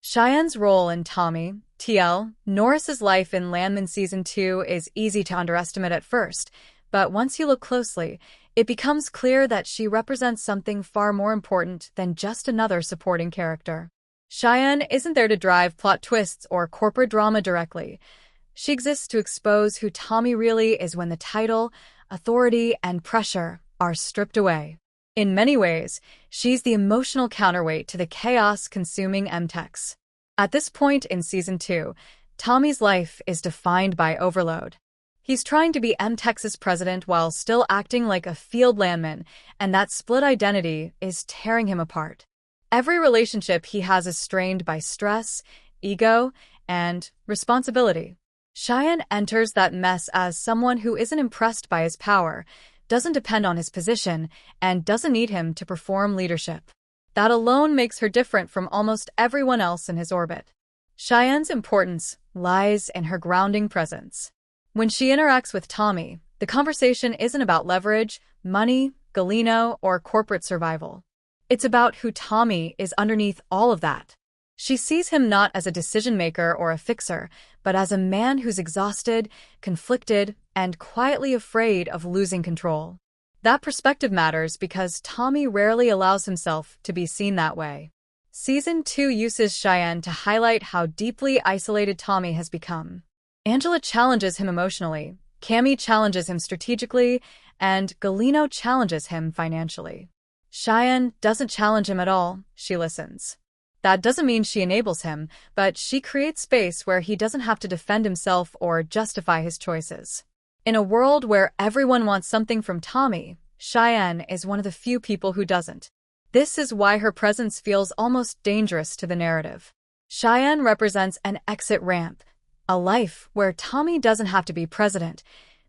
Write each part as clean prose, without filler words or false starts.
Cheyenne's role in Tommy, TL, Norris's life in Landman Season 2 is easy to underestimate at first, but once you look closely, it becomes clear that she represents something far more important than just another supporting character. Cheyenne isn't there to drive plot twists or corporate drama directly. She exists to expose who Tommy really is when the title, authority, and pressure are stripped away. In many ways, she's the emotional counterweight to the chaos-consuming M-Tex. At this point in Season 2, Tommy's life is defined by overload. He's trying to be M-Tex's president while still acting like a field landman, and that split identity is tearing him apart. Every relationship he has is strained by stress, ego, and responsibility. Cheyenne enters that mess as someone who isn't impressed by his power, doesn't depend on his position, and doesn't need him to perform leadership. That alone makes her different from almost everyone else in his orbit. Cheyenne's importance lies in her grounding presence. When she interacts with Tommy, the conversation isn't about leverage, money, Gallino, or corporate survival. It's about who Tommy is underneath all of that. She sees him not as a decision-maker or a fixer, but as a man who's exhausted, conflicted, and quietly afraid of losing control. That perspective matters because Tommy rarely allows himself to be seen that way. Season 2 uses Cheyenne to highlight how deeply isolated Tommy has become. Angela challenges him emotionally, Cammy challenges him strategically, and Gallino challenges him financially. Cheyenne doesn't challenge him at all, she listens. That doesn't mean she enables him, but she creates space where he doesn't have to defend himself or justify his choices. In a world where everyone wants something from Tommy, Cheyenne is one of the few people who doesn't. This is why her presence feels almost dangerous to the narrative. Cheyenne represents an exit ramp, a life where Tommy doesn't have to be president,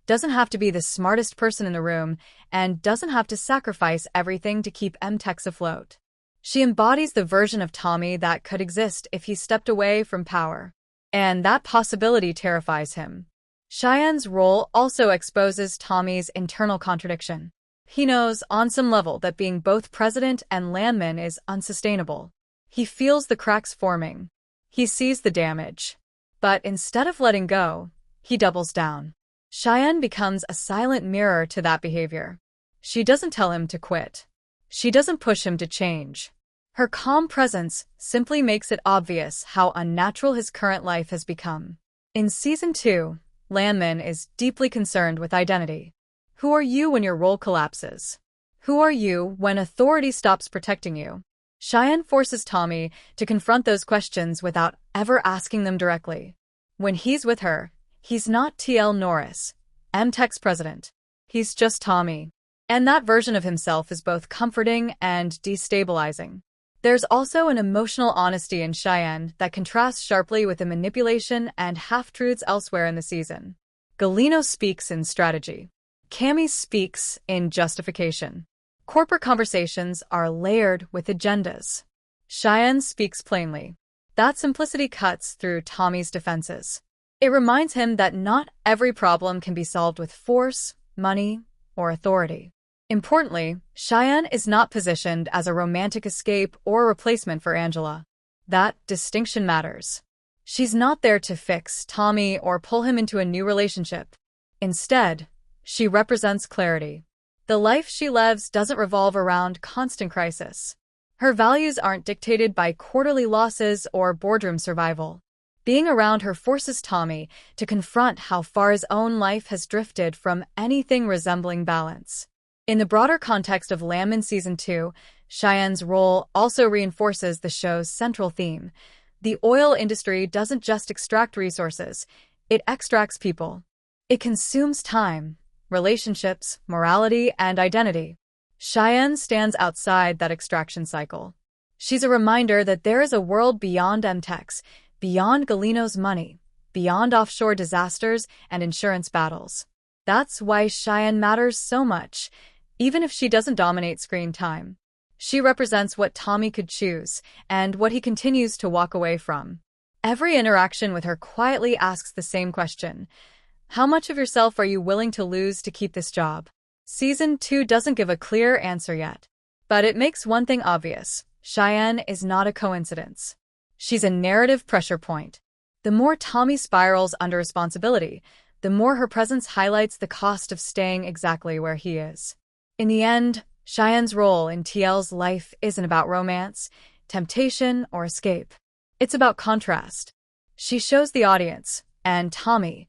doesn't have to be the smartest person in the room, and doesn't have to sacrifice everything to keep M-Tex afloat. She embodies the version of Tommy that could exist if he stepped away from power. And that possibility terrifies him. Cheyenne's role also exposes Tommy's internal contradiction. He knows, on some level, that being both president and landman is unsustainable. He feels the cracks forming. He sees the damage. But instead of letting go, he doubles down. Cheyenne becomes a silent mirror to that behavior. She doesn't tell him to quit. She doesn't push him to change. Her calm presence simply makes it obvious how unnatural his current life has become. In Season 2, Landman is deeply concerned with identity. Who are you when your role collapses? Who are you when authority stops protecting you? Cheyenne forces Tommy to confront those questions without ever asking them directly. When he's with her, he's not TL Norris, M-Tex president. He's just Tommy. And that version of himself is both comforting and destabilizing. There's also an emotional honesty in Cheyenne that contrasts sharply with the manipulation and half-truths elsewhere in the season. Gallino speaks in strategy. Cammy speaks in justification. Corporate conversations are layered with agendas. Cheyenne speaks plainly. That simplicity cuts through Tommy's defenses. It reminds him that not every problem can be solved with force, money, or authority. Importantly, Cheyenne is not positioned as a romantic escape or replacement for Angela. That distinction matters. She's not there to fix Tommy or pull him into a new relationship. Instead, she represents clarity. The life she lives doesn't revolve around constant crisis. Her values aren't dictated by quarterly losses or boardroom survival. Being around her forces Tommy to confront how far his own life has drifted from anything resembling balance. In the broader context of Landman Season 2, Cheyenne's role also reinforces the show's central theme. The oil industry doesn't just extract resources, it extracts people. It consumes time, relationships, morality, and identity. Cheyenne stands outside that extraction cycle. She's a reminder that there is a world beyond M-Tex, beyond Gallino's money, beyond offshore disasters and insurance battles. That's why Cheyenne matters so much. Even if she doesn't dominate screen time, she represents what Tommy could choose and what he continues to walk away from. Every interaction with her quietly asks the same question. How much of yourself are you willing to lose to keep this job? Season 2 doesn't give a clear answer yet, but it makes one thing obvious. Cheyenne is not a coincidence. She's a narrative pressure point. The more Tommy spirals under responsibility, the more her presence highlights the cost of staying exactly where he is. In the end, Cheyenne's role in TL's life isn't about romance, temptation, or escape. It's about contrast. She shows the audience, and Tommy,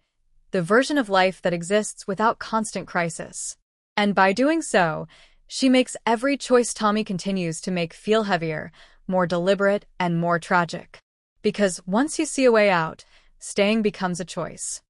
the version of life that exists without constant crisis. And by doing so, she makes every choice Tommy continues to make feel heavier, more deliberate, and more tragic. Because once you see a way out, staying becomes a choice.